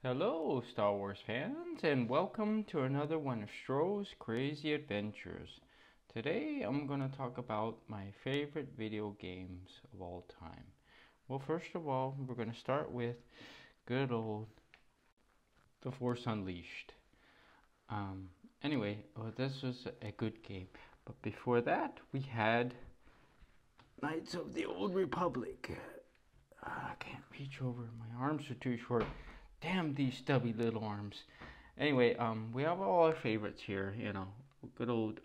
Hello, Star Wars fans, and welcome to another one of Stroh's Crazy Adventures. Today I'm going to talk about my favorite video games of all time. Well, first of all, we're going to start with good old The Force Unleashed. Um, this was a good game. But before that, we had Knights of the Old Republic. I can't reach over, my arms are too short. Damn these stubby little arms. Anyway, we have all our favorites here. Good old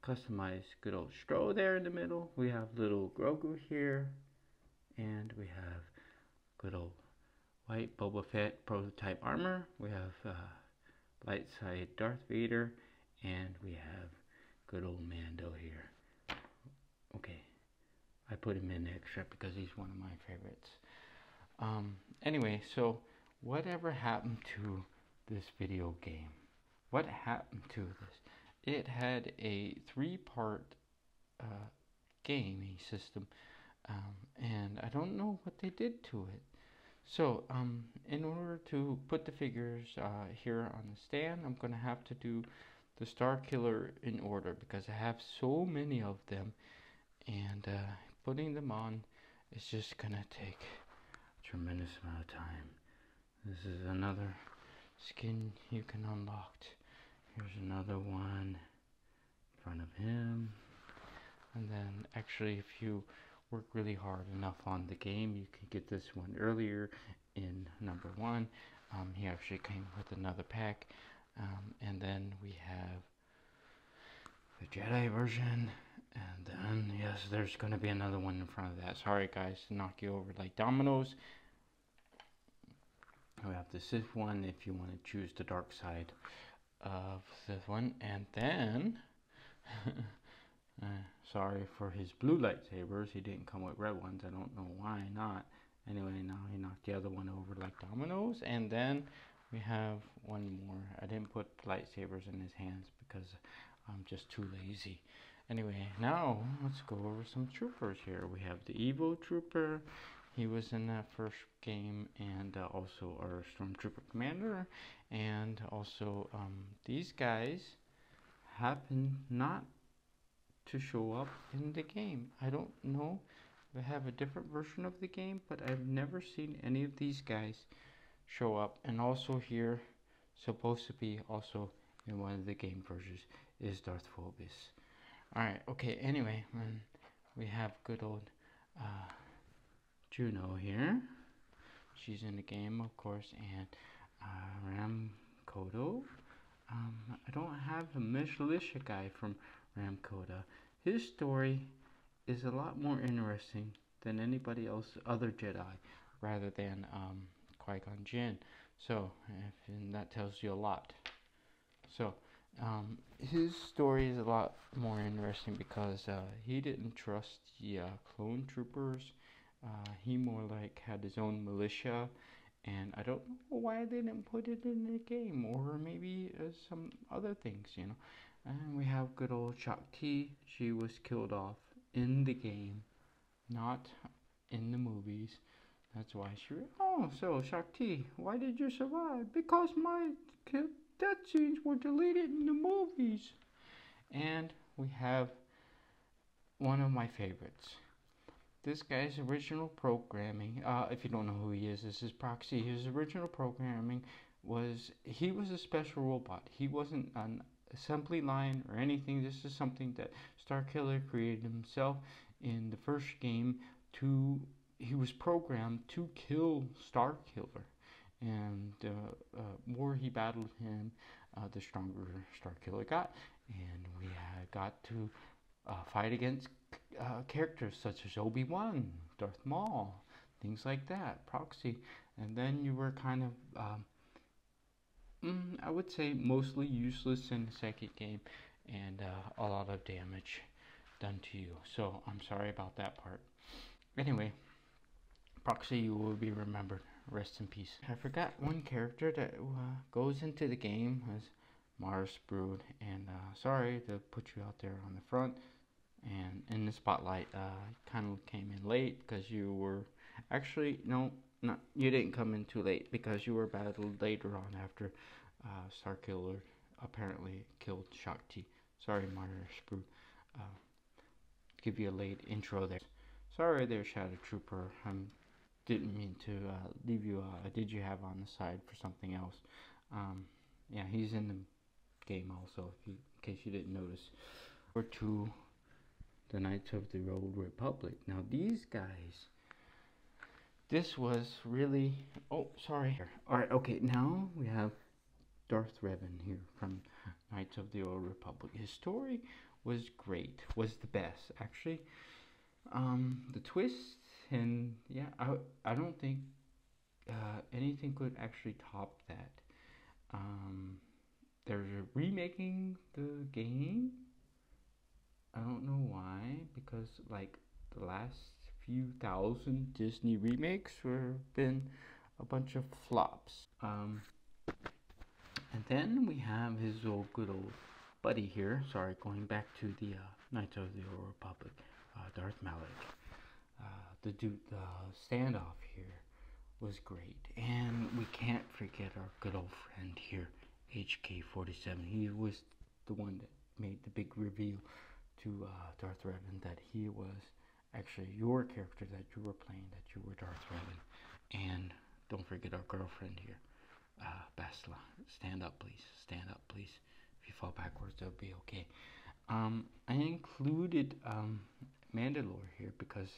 customized good old Stro there in the middle. We have little Grogu here, and we have good old white Boba Fett prototype armor. We have light side Darth Vader, and we have good old Mando here. Okay, I put him in extra because he's one of my favorites. Anyway, so whatever happened to this video game? What happened to this? It had a three-part gaming system, and I don't know what they did to it. So, in order to put the figures here on the stand, I'm going to have to do the Star Killer in order because I have so many of them, and putting them on is just going to take a tremendous amount of time. This is another skin you can unlock. Here's another one in front of him. And then actually if you work really hard enough on the game, you can get this one earlier in number 1. He actually came with another pack. And then we have the Jedi version. And then, yes, there's going to be another one in front of that. Sorry guys to knock you over like dominoes. We have the Sith one if you want to choose the dark side of this one. And then sorry for his blue lightsabers, he didn't come with red ones. I don't know why not. Anyway, now he knocked the other one over like dominoes. And then we have one more. I didn't put lightsabers in his hands because I'm just too lazy. Anyway, now let's go over some troopers here. We have the Evo Trooper. He was in that first game, and also our Stormtrooper Commander. And also these guys happen not to show up in the game. I don't know if I have a different version of the game, but I've never seen any of these guys show up. And also here, supposed to be also in one of the game versions, is Darth Phobos. Alright, okay, anyway, we have good old Juno here. She's in the game, of course, and Ram Kodo. I don't have a Militia guy from Ram Koda. His story is a lot more interesting than anybody else, other Jedi, rather than Qui-Gon Jinn. So, and that tells you a lot. So, his story is a lot more interesting because he didn't trust the clone troopers. He more like had his own militia, and I don't know why they didn't put it in the game, or maybe some other things, you know. And we have good old Shakti. She was killed off in the game, not in the movies. That's why she. Oh, so Shakti, why did you survive? Because my death scenes were deleted in the movies. And we have one of my favorites. This guy's original programming, if you don't know who he is, this is Proxy. His original programming was, he was a special robot. He wasn't an assembly line or anything. This is something that Starkiller created himself in the first game to, he was programmed to kill Starkiller. And the more he battled him, the stronger Starkiller got. And we got to fight against characters such as Obi-Wan, Darth Maul, things like that, Proxy. And then you were kind of, I would say, mostly useless in the second game, and a lot of damage done to you. So I'm sorry about that part. Anyway, Proxy, you will be remembered. Rest in peace. I forgot one character that goes into the game as Mars Brood, and sorry to put you out there on the front and in the spotlight. Kind of came in late because you were actually, no, not you didn't come in too late because you were battled later on after Starkiller apparently killed Shakti. Sorry, Mario Sprue. Uh, give you a late intro there. Sorry there, Shadow Trooper. Didn't mean to leave you did you have on the side for something else. Um, yeah, he's in the game also, in case you didn't notice. Or to the Knights of the Old Republic. Now these guys, this was really. Oh, sorry. All right. Okay. Now we have Darth Revan here from Knights of the Old Republic. His story was great. Was the best actually. The twist and yeah, I don't think anything could actually top that. Um, they're remaking the game. I don't know why, because like the last few thousand Disney remakes were been a bunch of flops. And then we have his old good old buddy here. Sorry, going back to the Knights of the Old Republic, Darth Malak. The standoff here was great, and we can't forget our good old friend here, HK-47. He was the one that made the big reveal to Darth Revan that he was actually your character that you were playing, that you were Darth Revan. And don't forget our girlfriend here, Bastila. Stand up, please. Stand up, please. If you fall backwards, it'll be okay. I included Mandalore here because,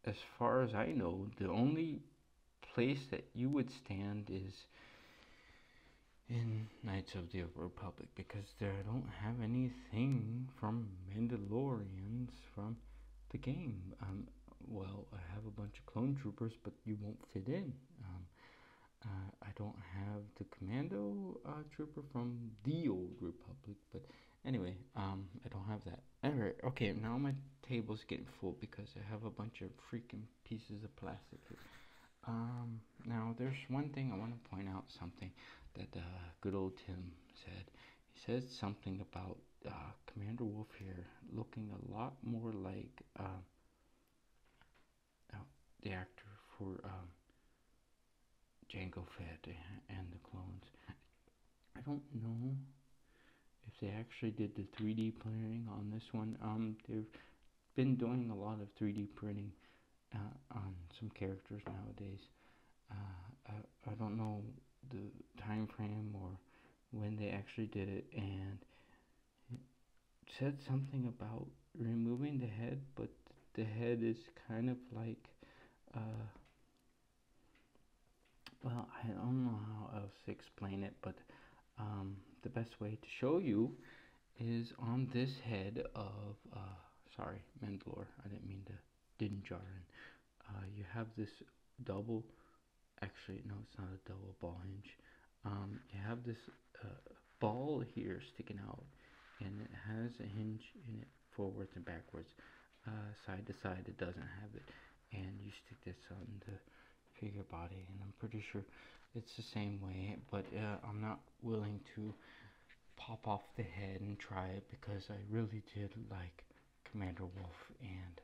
as far as I know, the only place that you would stand is in Knights of the Old Republic, because they don't have anything from Mandalorians from the game. Well, I have a bunch of clone troopers, but you won't fit in. I don't have the commando trooper from the Old Republic, but anyway, I don't have that. Alright, okay, now my table's getting full because I have a bunch of freaking pieces of plastic here. Now there's one thing I want to point out, something that good old Tim said. He said something about Commander Wolf here looking a lot more like the actor for Jango Fett and the clones. I don't know if they actually did the 3D printing on this one. They've been doing a lot of 3D printing on some characters nowadays. I don't know the time frame or when they actually did it, and it said something about removing the head, but the head is kind of like well, I don't know how else to explain it, but the best way to show you is on this head of sorry, Mandalore. I didn't mean to Din Djarin. You have this double. Actually, no, it's not a double ball hinge. You have this ball here sticking out, and it has a hinge in it forwards and backwards. Side to side, it doesn't have it. And you stick this on the figure body, and I'm pretty sure it's the same way, but I'm not willing to pop off the head and try it because I really did like Commander Wolf. And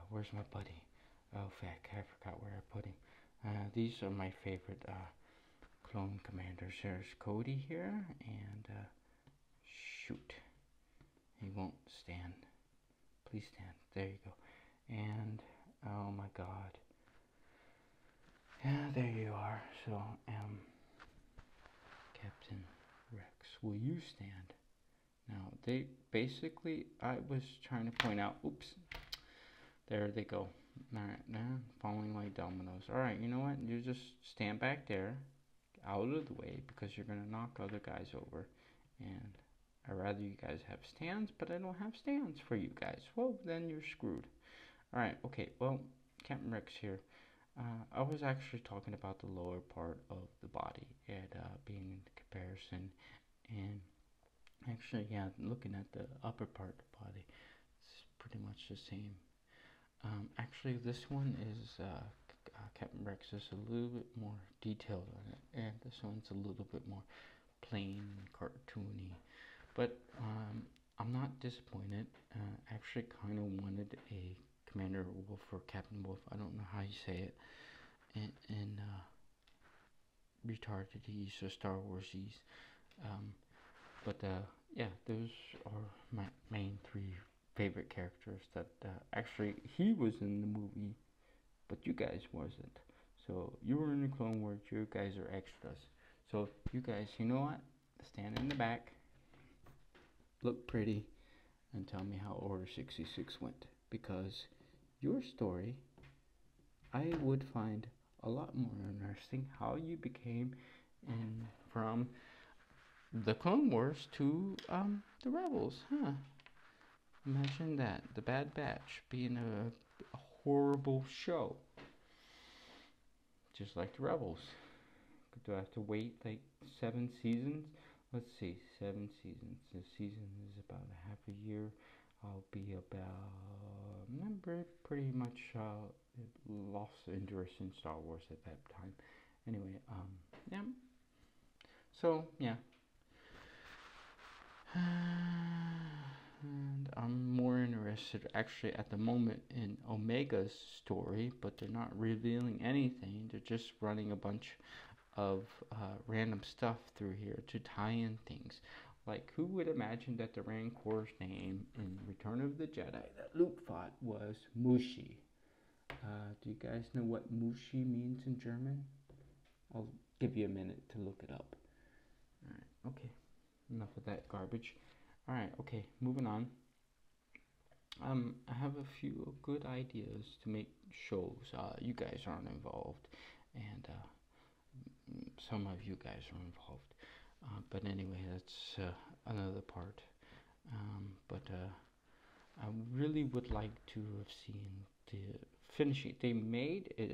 where's my buddy? Oh, feck, I forgot where I put him. These are my favorite clone commanders. There's Cody here, and shoot, he won't stand. Please stand. There you go. And oh my God. Yeah, there you are. So, Captain Rex, will you stand? Now, they basically, I was trying to point out, oops, there they go. Alright, now falling like dominoes. Alright, you know what? You just stand back there, out of the way, because you're going to knock other guys over. And I'd rather you guys have stands, but I don't have stands for you guys. Well, then you're screwed. Alright, okay, well, Captain Rex here. I was actually talking about the lower part of the body, and being in comparison, and actually, yeah, looking at the upper part of the body, it's pretty much the same. Actually, this one is Captain Rex is a little bit more detailed on it, and this one's a little bit more plain and cartoony. But I'm not disappointed. Actually, kind of wanted a Commander Wolf or Captain Wolf. I don't know how you say it. And retarded or Star Warsies. But yeah, those are my main three favorite characters that actually he was in the movie, but you guys wasn't. So you were in the Clone Wars, you guys are extras. So you guys, you know what? Stand in the back, look pretty, and tell me how Order 66 went. Because your story, I would find a lot more interesting how you became from the Clone Wars to the Rebels, huh? Imagine that, the Bad Batch being a horrible show, just like the Rebels. Do I have to wait like 7 seasons? Let's see, 7 seasons. The season is about a half a year. I'll be about, remember, pretty much lost interest in Star Wars at that time. Anyway, yeah. So yeah. And I'm more interested actually at the moment in Omega's story, but they're not revealing anything. They're just running a bunch of random stuff through here to tie in things. Like, who would imagine that the Rancor's name in Return of the Jedi that Luke fought was Mushi? Do you guys know what Mushi means in German? I'll give you a minute to look it up. Alright, okay. Enough of that garbage. Alright, okay, moving on. I have a few good ideas to make shows. You guys aren't involved, and some of you guys are involved. But anyway, that's another part. But I really would like to have seen the finishing. They made a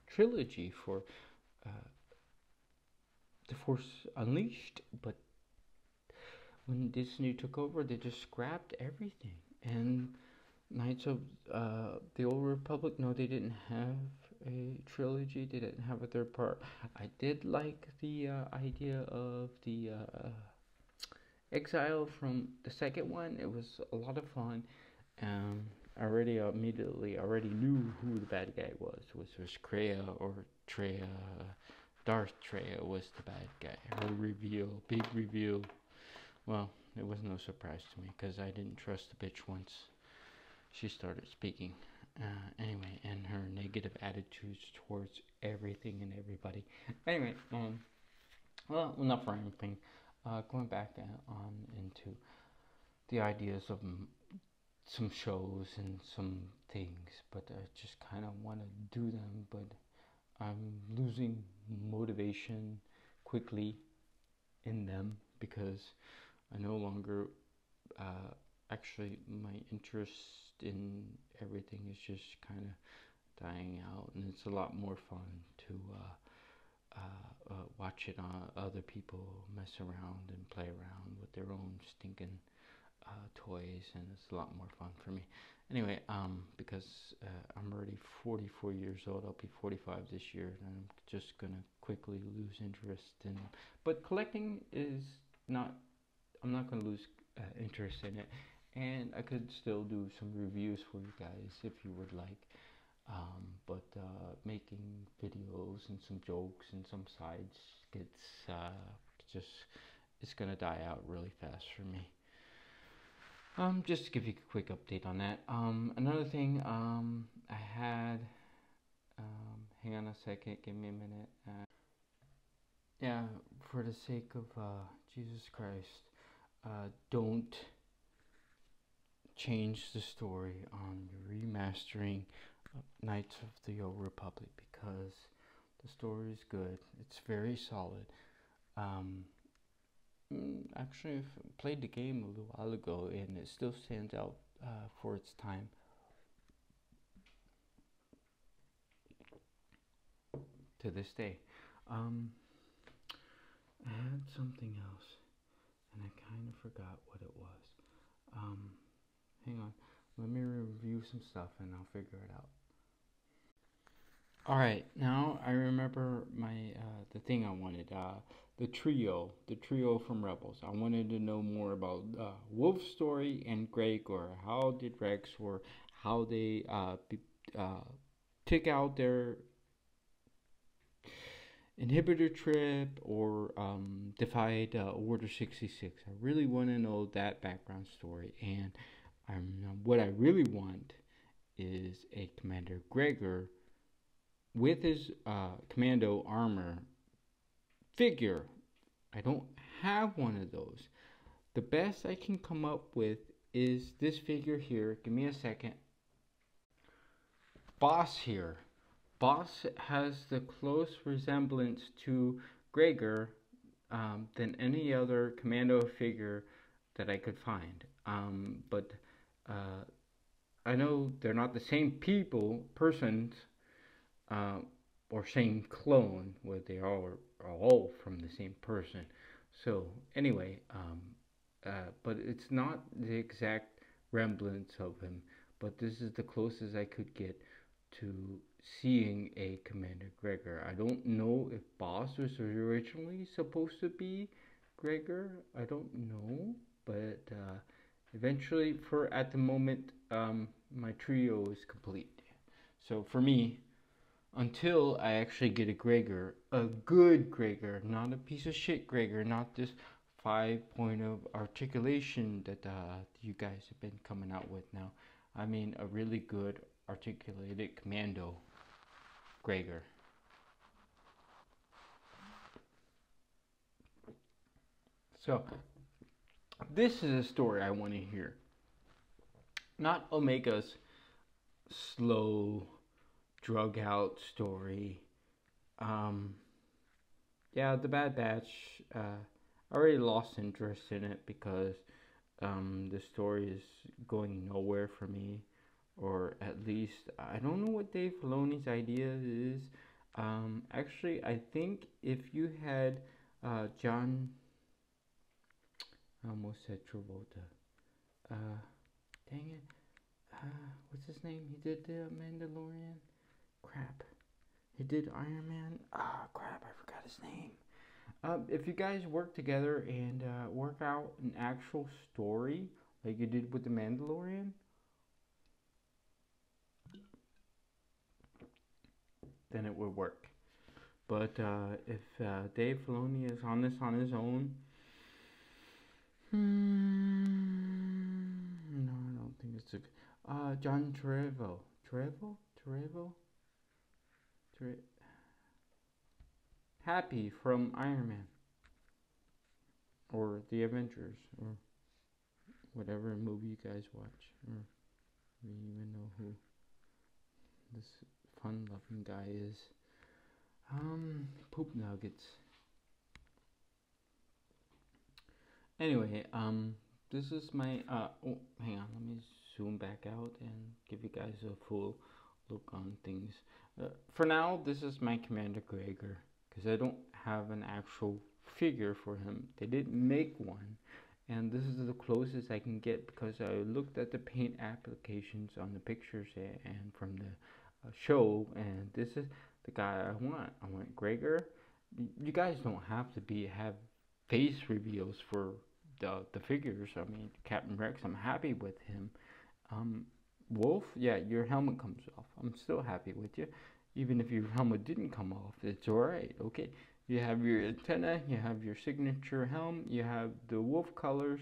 trilogy for The Force Unleashed, but when Disney took over, they just scrapped everything. And Knights of the Old Republic, no, they didn't have a trilogy. They didn't have a third part. I did like the idea of the exile from the second one. It was a lot of fun. I already knew who the bad guy was. Was Kreia or Treya? Darth Treya was the bad guy. Her reveal, big reveal. Well, it was no surprise to me because I didn't trust the bitch once she started speaking. Anyway, and her negative attitudes towards everything and everybody. Anyway, well, enough for anything. Going back on into the ideas of some shows and some things, but I just kind of want to do them, but I'm losing motivation quickly in them because I no longer actually my interest in everything is just kind of dying out, and it's a lot more fun to watch it on other people mess around and play around with their own stinking toys, and it's a lot more fun for me. Anyway, because I'm already 44 years old, I'll be 45 this year, and I'm just gonna quickly lose interest in. But collecting is not. I'm not gonna lose interest in it, and I could still do some reviews for you guys if you would like. But making videos and some jokes and some sides gets just it's gonna die out really fast for me. Just to give you a quick update on that. Another thing, I had, hang on a second, give me a minute. Yeah, for the sake of Jesus Christ, don't change the story on your remastering of Knights of the Old Republic because the story is good. It's very solid. Actually, I played the game a little while ago, and it still stands out for its time. To this day, I had something else, and I kind of forgot what it was. Hang on, let me review some stuff, and I'll figure it out. All right, now I remember my the thing I wanted. the trio from Rebels. I wanted to know more about Wolf's story and Gregor. How did Rex, or how they took out their inhibitor trip, or defied Order 66. I really want to know that background story, and what I really want is a Commander Gregor with his commando armor figure. I don't have one of those. The best I can come up with is this figure here. Give me a second. Boss here. Boss has the close resemblance to Gregor than any other commando figure that I could find. But I know they're not the same persons, or same clone, where they are all from the same person. So anyway, but it's not the exact remnants of him. But this is the closest I could get to seeing a Commander Gregor. I don't know if Boss was originally supposed to be Gregor. I don't know, but eventually, for at the moment, my trio is complete. So for me, until I actually get a Gregor, a good Gregor, not a piece of shit Gregor, not this 5 point of articulation that you guys have been coming out with now. I mean, a really good articulated commando Gregor. So, this is a story I want to hear. Not Omega's slow, drug out story. Yeah, the Bad Batch. I already lost interest in it because the story is going nowhere for me, or at least I don't know what Dave Filoni's idea is. Actually, I think if you had John, I almost said Travolta. Dang it. What's his name? He did the Mandalorian. Crap. He did Iron Man. Crap. I forgot his name. If you guys work together and work out an actual story like you did with the Mandalorian, then it would work. But if Dave Filoni is on this on his own, no, I don't think it's a. John Trevorrow. Happy from Iron Man, or the Avengers, or whatever movie you guys watch, or you even know who this fun-loving guy is. Poop nuggets. Anyway, this is my oh, hang on, let me zoom back out and give you guys a full look on things. For now, this is my Commander Gregor, because I don't have an actual figure for him. They didn't make one, and this is the closest I can get because I looked at the paint applications on the pictures and from the show, and this is the guy I want. I want Gregor. You guys don't have to have face reveals for the figures. I mean, Captain Rex, I'm happy with him. Wolf, yeah, your helmet comes off. I'm still happy with you. Even if your helmet didn't come off, it's alright, okay? You have your antenna, you have your signature helm, you have the wolf colors.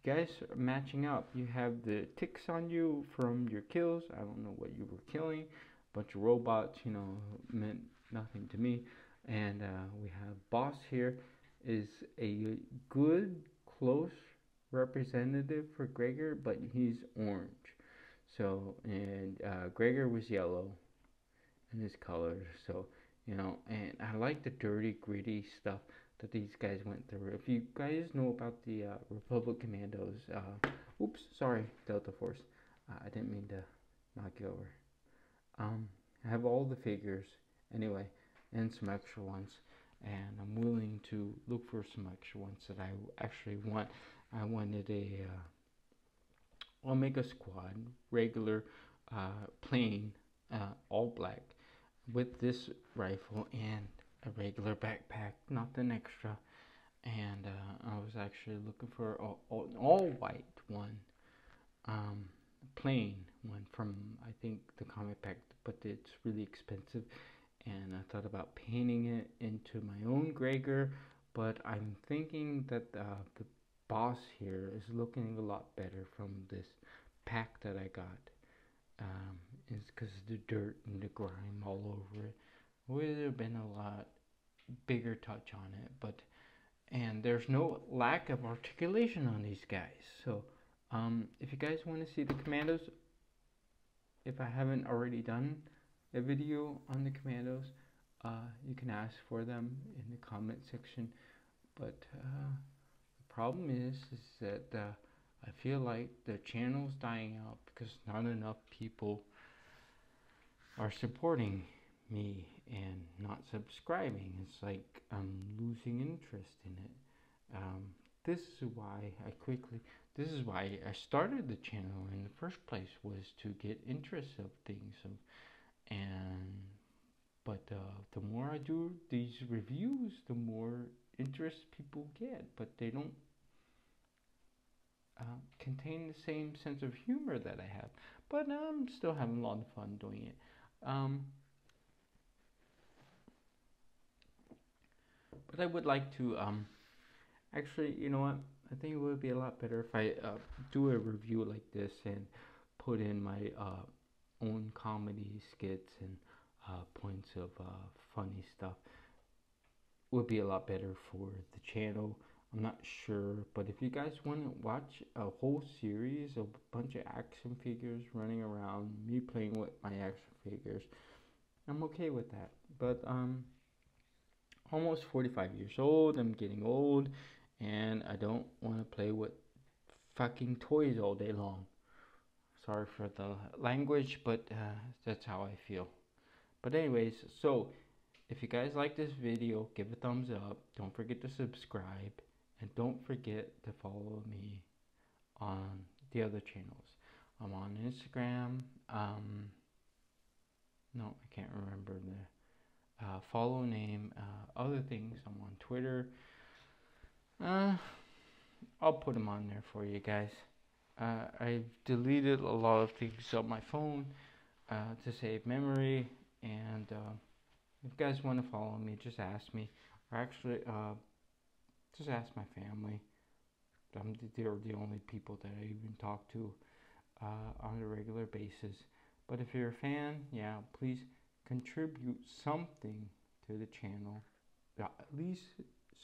You guys are matching up. You have the ticks on you from your kills. I don't know what you were killing. Bunch of robots, meant nothing to me. And we have Boss here is a good close representative for Gregor, but he's orange. So, and Gregor was yellow in his colors. So, and I like the dirty, gritty stuff that these guys went through. If you guys know about the Republic Commandos, oops, sorry, Delta Force. I didn't mean to knock you over. I have all the figures anyway, and some extra ones, and I'm willing to look for some extra ones that I actually want. I wanted a Omega Squad regular, plain, all black, with this rifle and a regular backpack, nothing extra. and I was actually looking for an all white one, plain one from, I think, the comic pack, but it's really expensive, and I thought about painting it into my own Gregor, but I'm thinking that the boss here is looking a lot better from this pack that I got. It's because of the dirt and the grime all over it. Would have been a lot bigger touch on it, but and there's no lack of articulation on these guys. So if you guys want to see the commandos, if I haven't already done a video on the commandos, you can ask for them in the comment section. But the problem is that I feel like the channel's dying out because not enough people are supporting me and not subscribing. It's like I'm losing interest in it. This is why this is why I started the channel in the first place, was to get interest of things. But the more I do these reviews, the more interest people get, but they don't contain the same sense of humor that I have. But I'm still having a lot of fun doing it. But I would like to, actually, you know what? I think it would be a lot better if I do a review like this and put in my own comedy skits and points of funny stuff. Would be a lot better for the channel. I'm not sure, but if you guys want to watch a whole series of a bunch of action figures running around, me playing with my action figures, I'm okay with that. But almost 45 years old, I'm getting old, and I don't want to play with fucking toys all day long. Sorry for the language, but that's how I feel. But anyways, so if you guys like this video, give a thumbs up. Don't forget to subscribe. And don't forget to follow me on the other channels. I'm on Instagram. No, I can't remember the follow name. Other things, I'm on Twitter. I'll put them on there for you guys. I've deleted a lot of things on my phone to save memory. And if you guys want to follow me, just ask me. Or actually, just ask my family. They're the only people that I even talk to on a regular basis. But if you're a fan, yeah, please contribute something to the channel. At least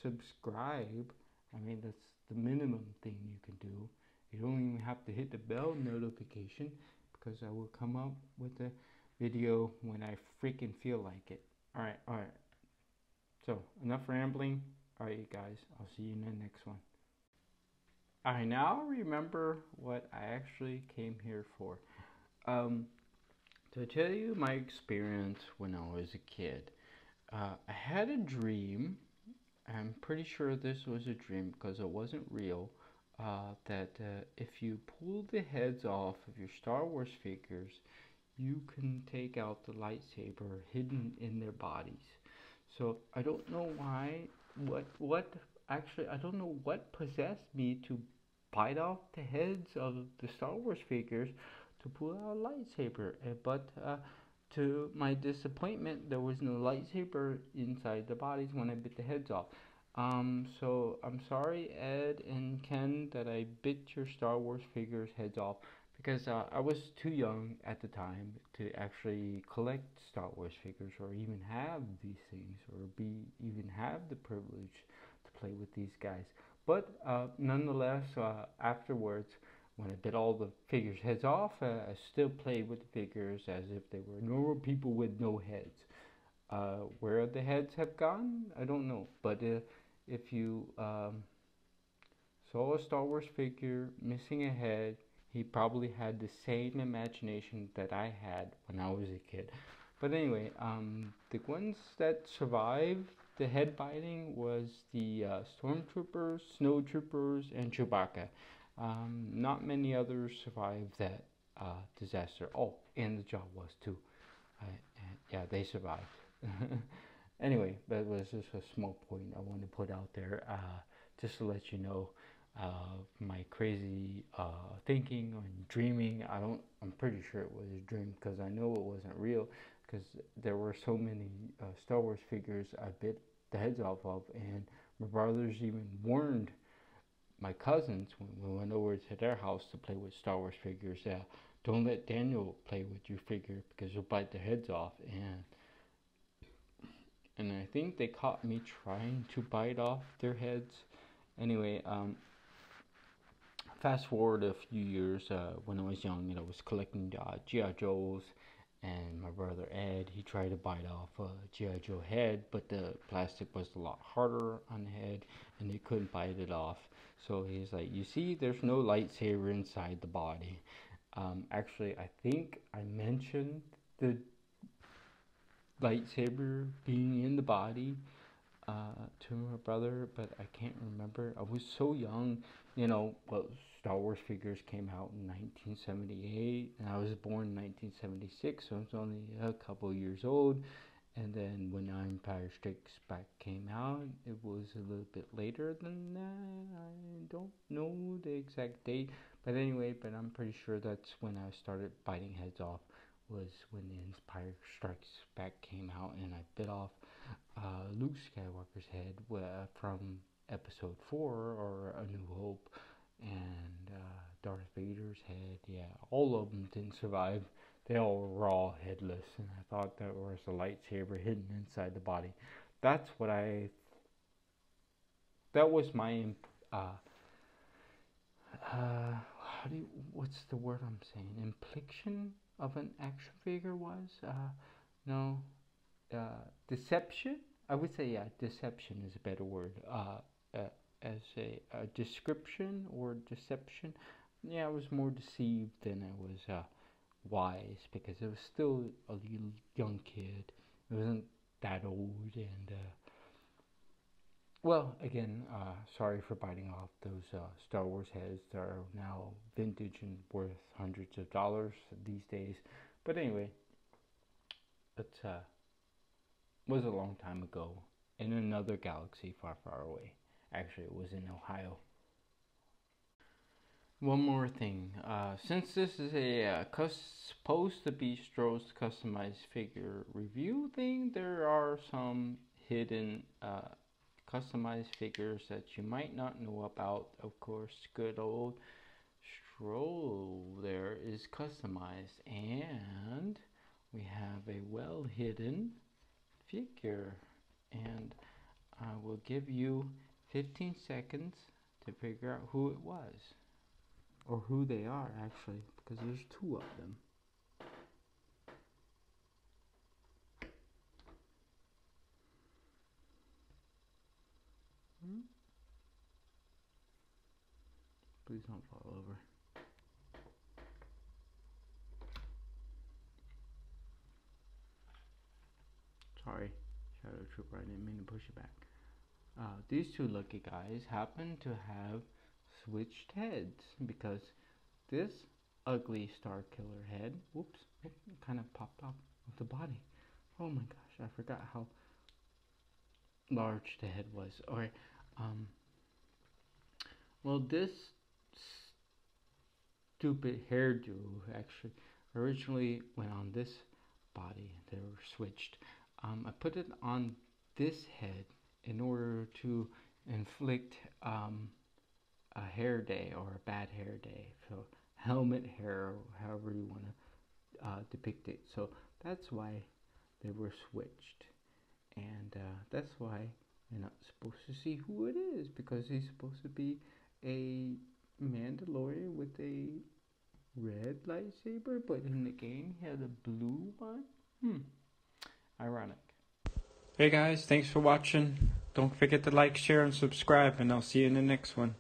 subscribe. I mean, that's the minimum thing you can do. You don't even have to hit the bell notification, because I will come up with a video when I freaking feel like it. Alright. So, enough rambling. Alright, you guys, I'll see you in the next one. I now remember what I actually came here for. To tell you my experience when I was a kid. I had a dream. I'm pretty sure this was a dream because it wasn't real. That if you pull the heads off of your Star Wars figures, you can take out the lightsaber hidden in their bodies. So I don't know why, actually, I don't know what possessed me to bite off the heads of the Star Wars figures to pull out a lightsaber. But to my disappointment, there was no lightsaber inside the bodies when I bit the heads off. So I'm sorry, Ed and Ken, that I bit your Star Wars figures heads off, because I was too young at the time to actually collect Star Wars figures, or even have these things, or even have the privilege to play with these guys. But nonetheless, afterwards, when I bit all the figures' heads off, I still played with the figures as if they were normal people with no heads. Where the heads have gone, I don't know. But if you saw a Star Wars figure missing a head, he probably had the same imagination that I had when I was a kid. But anyway, the ones that survived the head biting was the Stormtroopers, Snowtroopers, and Chewbacca. Not many others survived that disaster. Oh, and the Jawas too. Yeah, they survived. Anyway, that was just a small point I wanted to put out there. just to let you know, my crazy thinking and dreaming. I'm pretty sure it was a dream because I know it wasn't real, because there were so many Star Wars figures I bit the heads off of, and my brothers even warned my cousins when we went over to their house to play with Star Wars figures. Don't let Daniel play with your figure because you'll bite their heads off. And I think they caught me trying to bite off their heads. Anyway, fast forward a few years, when I was young and I was collecting G.I. Joes, and my brother Ed, he tried to bite off a G.I. Joe head, but the plastic was a lot harder on the head and they couldn't bite it off. So he's like, you see, there's no lightsaber inside the body. Actually, I think I mentioned the lightsaber being in the body to my brother, but I can't remember. I was so young, well, Star Wars figures came out in 1978, and I was born in 1976, so I was only a couple years old. And then when Empire Strikes Back came out, it was a little bit later than that. I don't know the exact date, but anyway, but I'm pretty sure that's when I started biting heads off, was when the Empire Strikes Back came out, and I bit off Luke Skywalker's head from Episode 4 or A New Hope, and Darth Vader's head. Yeah, all of them didn't survive. They all were all headless, and I thought there was a lightsaber hidden inside the body. That was my what's the word I'm saying? Implication of an action figure was no. Deception? I would say, yeah, deception is a better word. As a description or deception. Yeah, I was more deceived than I was wise, because I was still a little young kid. I wasn't that old, and well, again, sorry for biting off those Star Wars heads that are now vintage and worth hundreds of dollars these days. But anyway, it was a long time ago in another galaxy far, far away. Actually, it was in Ohio. One more thing. Since this is a supposed to be Stroh's customized figure review thing, there are some hidden customized figures that you might not know about. Of course, good old Stroh there is customized, and we have a well hidden figure, and I will give you 15 seconds to figure out who it was, or who they are actually, because there's two of them. Please don't fall over. Sorry, Shadow Trooper, I didn't mean to push it back. These two lucky guys happen to have switched heads, because this ugly Star Killer head, whoops, it kind of popped off of the body. Oh my gosh, I forgot how large the head was. Alright, well, this stupid hairdo actually originally went on this body. They were switched. I put it on this head in order to inflict a hair day, or a bad hair day. So helmet hair, or however you want to depict it. So that's why they were switched, and that's why you're not supposed to see who it is, because he's supposed to be a Mandalorian with a red lightsaber, but in the game he had a blue one. Ironic. Hey guys, thanks for watching. Don't forget to like, share, and subscribe, and I'll see you in the next one.